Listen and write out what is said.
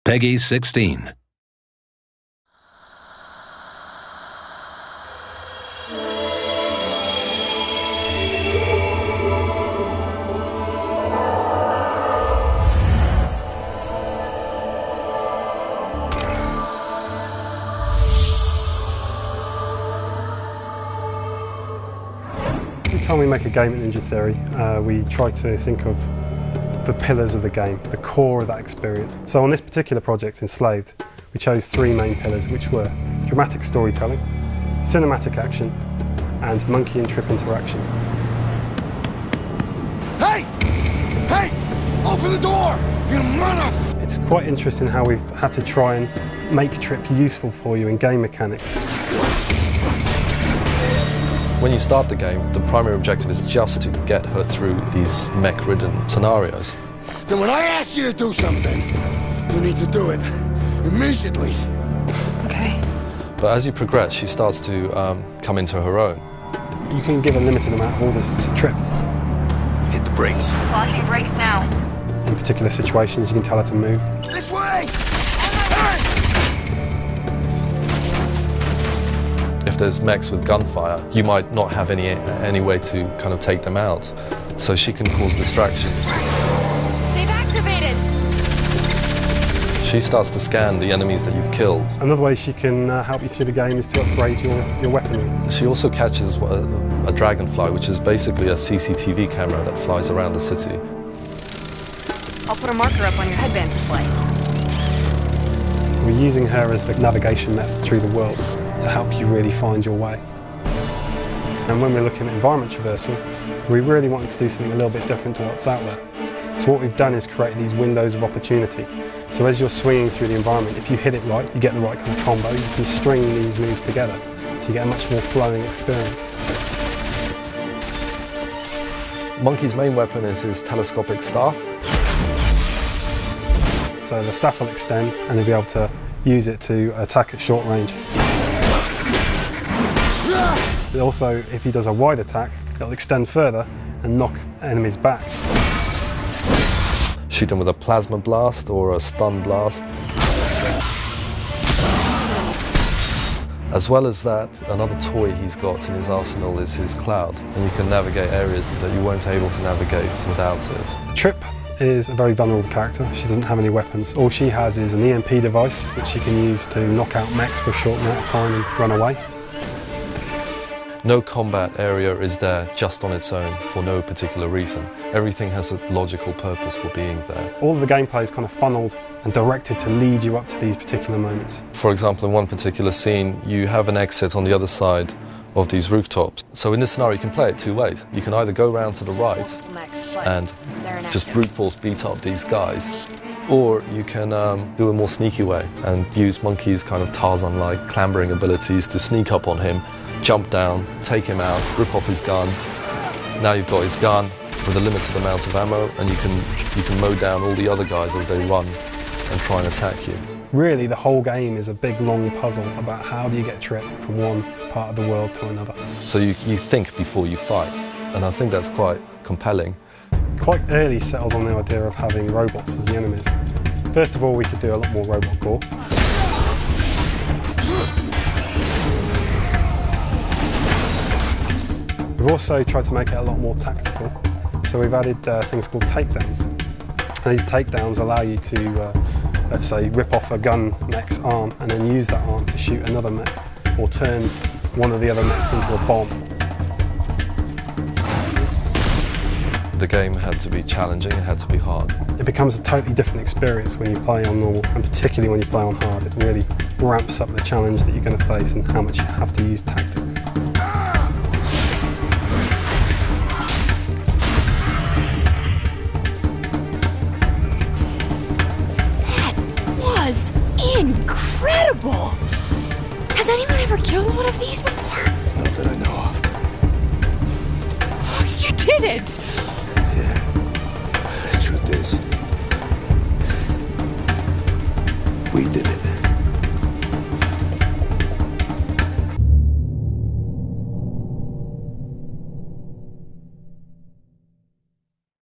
Peggy 16. Every time we make a game at Ninja Theory, we try to think of the pillars of the game, the core of that experience. So on this particular project, Enslaved, we chose three main pillars, which were dramatic storytelling, cinematic action, and monkey and trip interaction. Hey! Hey! Open the door! You mother... It's quite interesting how we've had to try and make Trip useful for you in game mechanics. When you start the game, the primary objective is just to get her through these mech-ridden scenarios. Then when I ask you to do something, you need to do it immediately. Okay. But as you progress, she starts to come into her own. You can give a limited amount of orders to Trip. Hit the brakes. Locking brakes now. In particular situations, you can tell her to move. This way! If there's mechs with gunfire, you might not have any way to kind of take them out. So she can cause distractions. They've activated! She starts to scan the enemies that you've killed. Another way she can help you through the game is to upgrade your weaponry. She also catches a dragonfly, which is basically a CCTV camera that flies around the city. I'll put a marker up on your headband display. We're using her as the navigation method through the world to help you really find your way. And when we're looking at environment traversal, we really wanted to do something a little bit different to what's out there. So what we've done is create these windows of opportunity. So as you're swinging through the environment, if you hit it right, you get the right kind of combo, you can string these moves together. So you get a much more flowing experience. Monkey's main weapon is his telescopic staff. So the staff will extend and you'll be able to use it to attack at short range. Also, if he does a wide attack, it'll extend further and knock enemies back. Shoot them with a plasma blast or a stun blast. As well as that, another toy he's got in his arsenal is his cloud, and you can navigate areas that you weren't able to navigate without it. Trip is a very vulnerable character. She doesn't have any weapons. All she has is an EMP device which she can use to knock out mechs for a short amount of time and run away. No combat area is there just on its own for no particular reason. Everything has a logical purpose for being there. All of the gameplay is kind of funneled and directed to lead you up to these particular moments. For example, in one particular scene, you have an exit on the other side of these rooftops. So in this scenario, you can play it two ways. You can either go around to the right and just brute force beat up these guys, or you can do a more sneaky way and use Monkey's kind of Tarzan-like clambering abilities to sneak up on him, jump down, take him out, rip off his gun. Now you've got his gun with a limited amount of ammo, and you can mow down all the other guys as they run and try and attack you. Really, the whole game is a big, long puzzle about how do you get Trip from one part of the world to another. So you think before you fight, and I think that's quite compelling. Quite early settled on the idea of having robots as the enemies. First of all, we could do a lot more robot gore. We've also tried to make it a lot more tactical, so we've added things called takedowns. And these takedowns allow you to, let's say, rip off a gun mech's arm and then use that arm to shoot another mech, or turn one of the other mechs into a bomb. The game had to be challenging, it had to be hard. It becomes a totally different experience when you play on normal, and particularly when you play on hard. It really ramps up the challenge that you're going to face and how much you have to use tactics. Was incredible! Has anyone ever killed one of these before? Not that I know of. You did it!